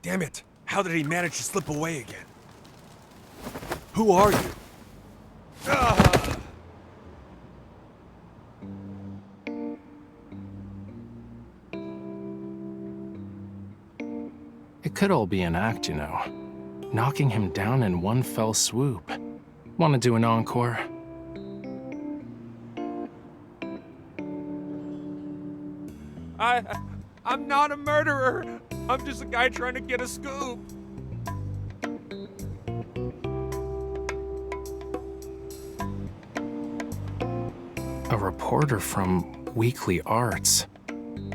Damn it! How did he manage to slip away again? Who are you? Ah! It could all be an act, you know. Knocking him down in one fell swoop. Want to do an encore? I'm not a murderer. I'm just a guy trying to get a scoop. A reporter from Weekly Arts.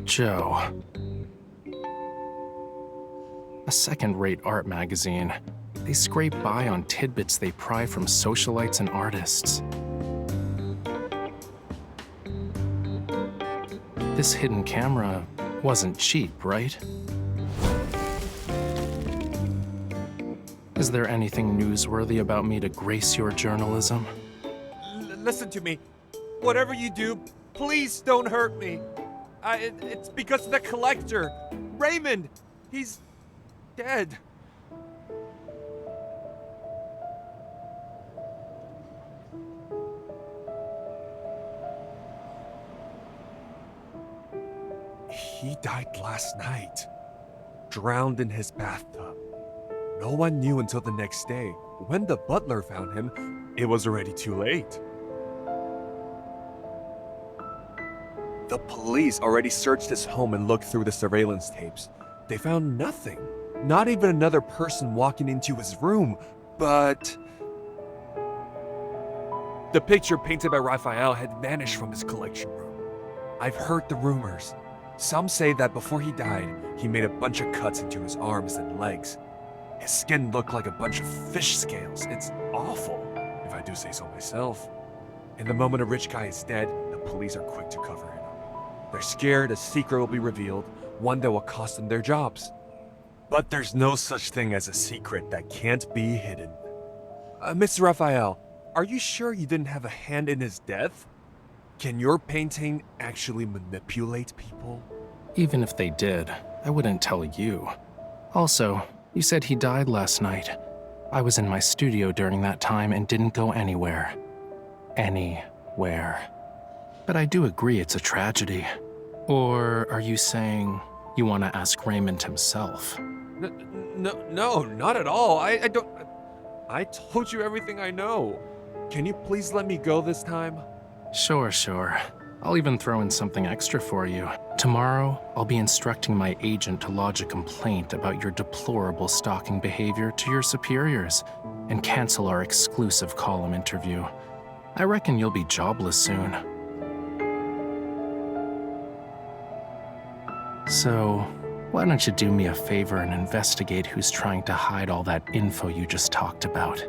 Joe. A second-rate art magazine. They scrape by on tidbits they pry from socialites and artists. This hidden camera wasn't cheap, right? Is there anything newsworthy about me to grace your journalism? Listen to me. Whatever you do, please don't hurt me. It's because of the collector, Raymond. He's dead. He died last night, drowned in his bathtub. No one knew until the next day. When the butler found him, it was already too late. The police already searched his home and looked through the surveillance tapes. They found nothing. Not even another person walking into his room, but the picture painted by Raphael had vanished from his collection room. I've heard the rumors. Some say that before he died, he made a bunch of cuts into his arms and legs. His skin looked like a bunch of fish scales. It's awful, if I do say so myself. In the moment a rich guy is dead, the police are quick to cover it up. They're scared a secret will be revealed, one that will cost them their jobs. But there's no such thing as a secret that can't be hidden. Mr. Raphael, are you sure you didn't have a hand in his death? Can your painting actually manipulate people? Even if they did, I wouldn't tell you. Also, you said he died last night. I was in my studio during that time and didn't go anywhere. Anywhere. But I do agree it's a tragedy. Or are you saying you want to ask Raymond himself? No, not at all. I don't... I told you everything I know. Can you please let me go this time? Sure. I'll even throw in something extra for you. Tomorrow, I'll be instructing my agent to lodge a complaint about your deplorable stalking behavior to your superiors and cancel our exclusive column interview. I reckon you'll be jobless soon. So, why don't you do me a favor and investigate who's trying to hide all that info you just talked about?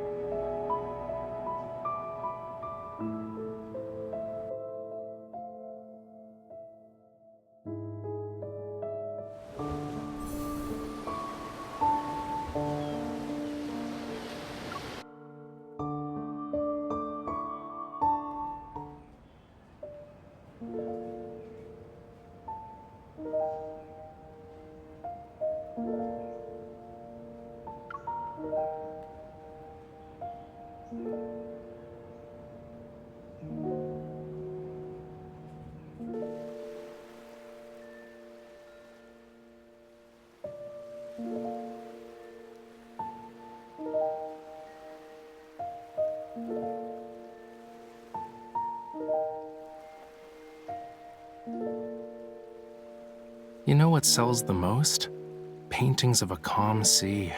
You know what sells the most? Paintings of a calm sea.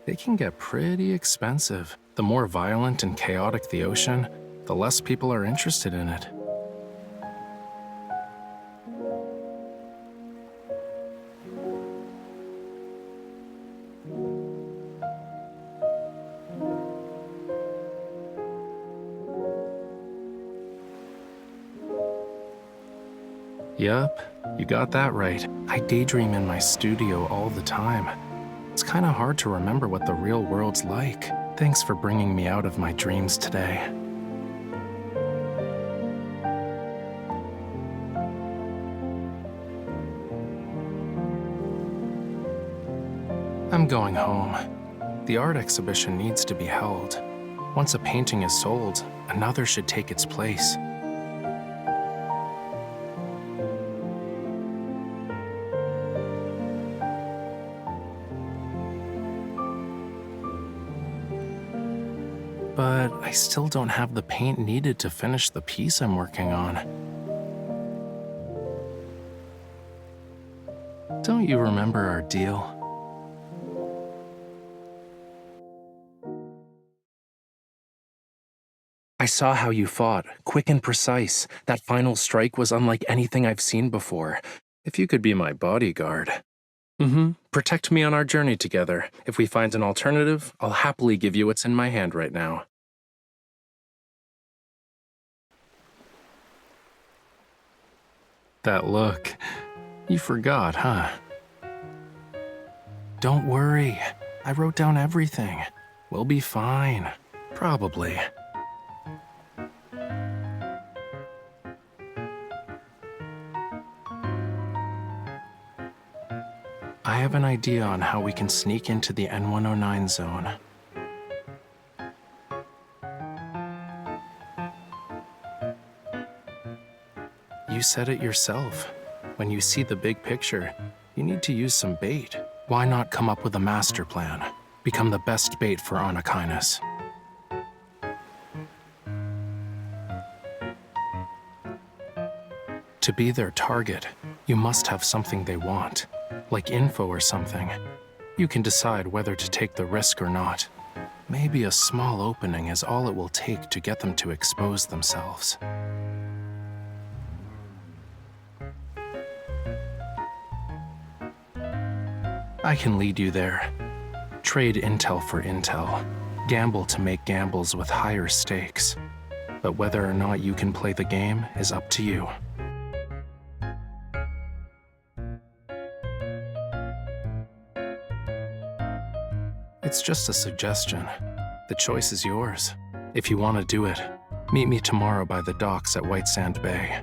They can get pretty expensive. The more violent and chaotic the ocean, the less people are interested in it. Yup, you got that right. I daydream in my studio all the time. It's kind of hard to remember what the real world's like. Thanks for bringing me out of my dreams today. I'm going home. The art exhibition needs to be held. Once a painting is sold, another should take its place. But I still don't have the paint needed to finish the piece I'm working on. Don't you remember our deal? I saw how you fought, quick and precise. That final strike was unlike anything I've seen before. If you could be my bodyguard. Protect me on our journey together. If we find an alternative, I'll happily give you what's in my hand right now. That look. You forgot, huh? Don't worry. I wrote down everything. We'll be fine. Probably. I have an idea on how we can sneak into the N109 zone. You said it yourself. When you see the big picture, you need to use some bait. Why not come up with a master plan? Become the best bait for Anakinus. To be their target, you must have something they want, like info or something. You can decide whether to take the risk or not. Maybe a small opening is all it will take to get them to expose themselves. I can lead you there. Trade intel for intel. Gamble to make gambles with higher stakes. But whether or not you can play the game is up to you. It's just a suggestion. The choice is yours. If you want to do it, meet me tomorrow by the docks at White Sand Bay.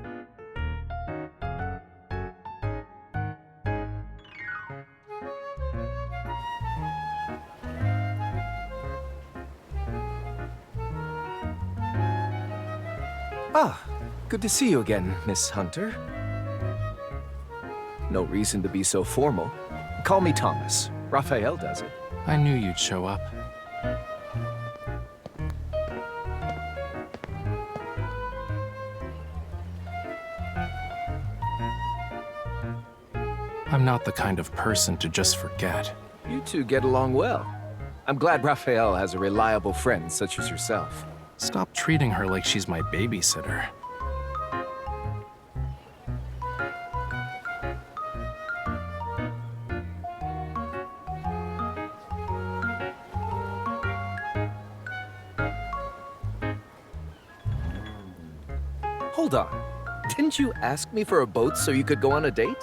Ah, good to see you again, Miss Hunter. No reason to be so formal. Call me Thomas. Raphael does it. I knew you'd show up. I'm not the kind of person to just forget. You two get along well. I'm glad Raphael has a reliable friend such as yourself. Stop treating her like she's my babysitter. Hold on. Didn't you ask me for a boat so you could go on a date?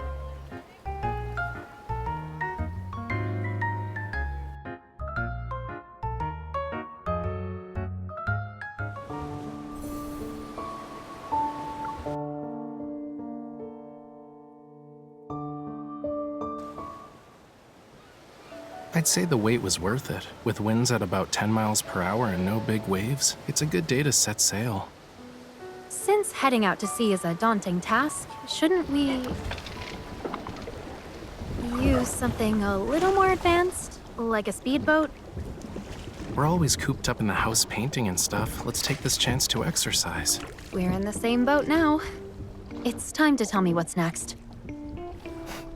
I'd say the wait was worth it. With winds at about 10 miles per hour and no big waves, it's a good day to set sail. Since heading out to sea is a daunting task, shouldn't we use something a little more advanced, like a speedboat? We're always cooped up in the house painting and stuff. Let's take this chance to exercise. We're in the same boat now. It's time to tell me what's next.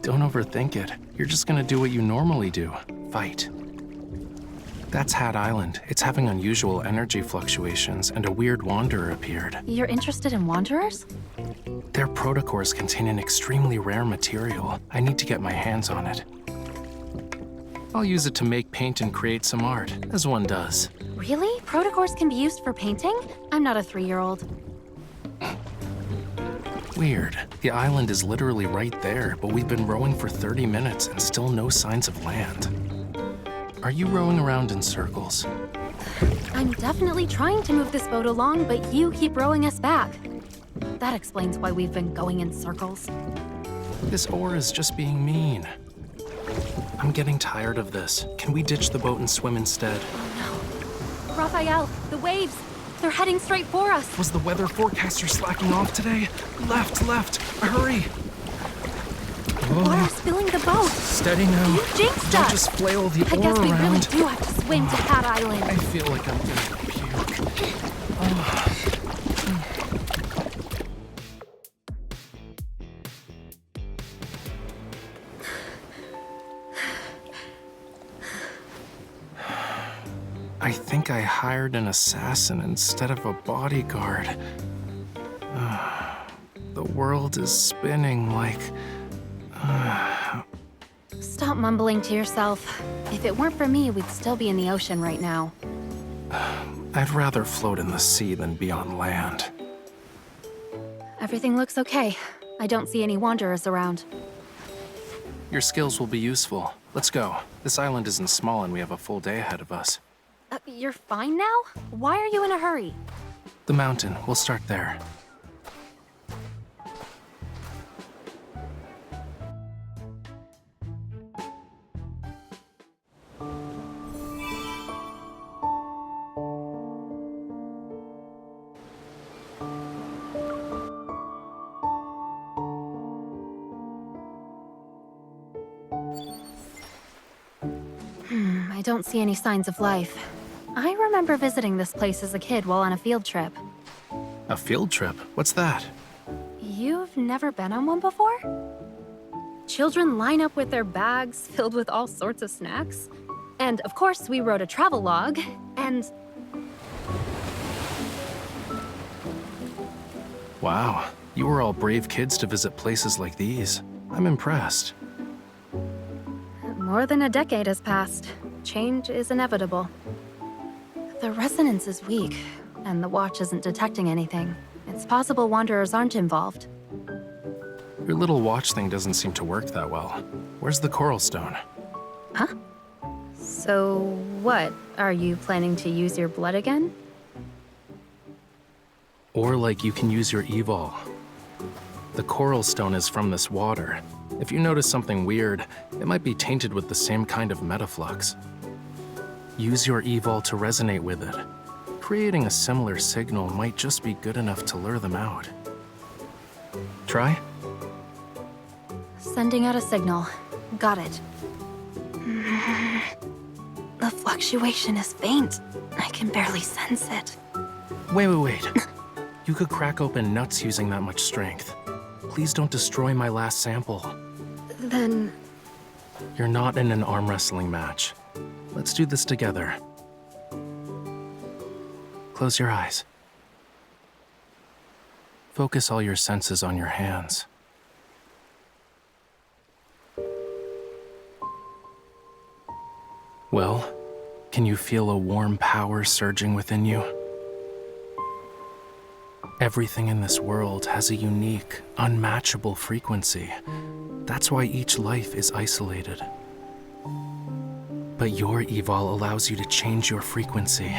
Don't overthink it. You're just gonna do what you normally do. Fight. That's Hat Island. It's having unusual energy fluctuations, and a weird wanderer appeared. You're interested in wanderers? Their protocores contain an extremely rare material. I need to get my hands on it. I'll use it to make paint and create some art, as one does. Really? Protocores can be used for painting? I'm not a 3-year-old. Weird. The island is literally right there, but we've been rowing for 30 minutes and still no signs of land. Are you rowing around in circles? I'm definitely trying to move this boat along, but you keep rowing us back. That explains why we've been going in circles. This oar is just being mean. I'm getting tired of this. Can we ditch the boat and swim instead? Oh no. Raphael, the waves! They're heading straight for us! Was the weather forecaster slacking off today? Left, hurry! Water's filling the boat! Steady now. You jinxed Don't us! just flail the I oar guess we around. really do have to swim to Hat Island. I feel like I'm gonna puke. I think I hired an assassin instead of a bodyguard. The world is spinning like... Stop mumbling to yourself. If it weren't for me, we'd still be in the ocean right now. I'd rather float in the sea than be on land. Everything looks okay. I don't see any wanderers around. Your skills will be useful. Let's go. This island isn't small and we have a full day ahead of us. You're fine now? Why are you in a hurry? The mountain. We'll start there. I don't see any signs of life. I remember visiting this place as a kid while on a field trip. A field trip? What's that? You've never been on one before? Children line up with their bags filled with all sorts of snacks. And of course, we wrote a travel log, and... Wow, you were all brave kids to visit places like these. I'm impressed. More than a decade has passed. Change is inevitable. The resonance is weak, and the watch isn't detecting anything. It's possible wanderers aren't involved. Your little watch thing doesn't seem to work that well. Where's the coral stone? Huh? So what? Are you planning to use your blood again? Or like you can use your evol. The coral stone is from this water. If you notice something weird, it might be tainted with the same kind of metaflux. Use your evol to resonate with it. Creating a similar signal might just be good enough to lure them out. Try? Sending out a signal. Got it. The fluctuation is faint. I can barely sense it. Wait. You could crack open nuts using that much strength. Please don't destroy my last sample. Then... You're not in an arm wrestling match. Let's do this together. Close your eyes. Focus all your senses on your hands. Well, can you feel a warm power surging within you? Everything in this world has a unique, unmatchable frequency. That's why each life is isolated. But your evol allows you to change your frequency.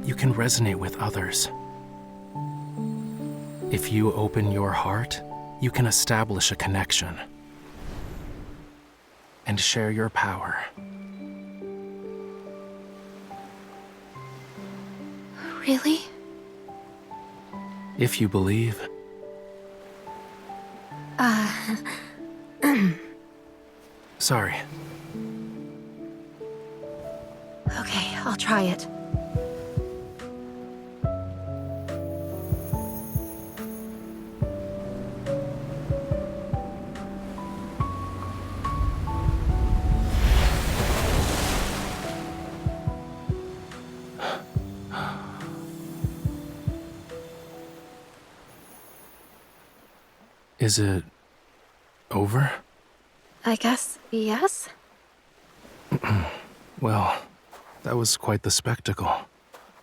You can resonate with others. If you open your heart, you can establish a connection and share your power. Really? If you believe. Sorry. Okay, I'll try it. Is it over? I guess yes? Well, that was quite the spectacle.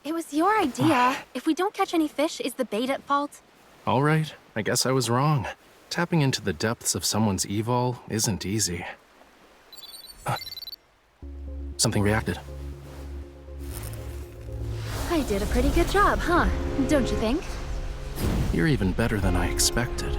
It was your idea. If we don't catch any fish, is the bait at fault? All right, I guess I was wrong. Tapping into the depths of someone's evol isn't easy. Something reacted. I did a pretty good job, huh? Don't you think? You're even better than I expected.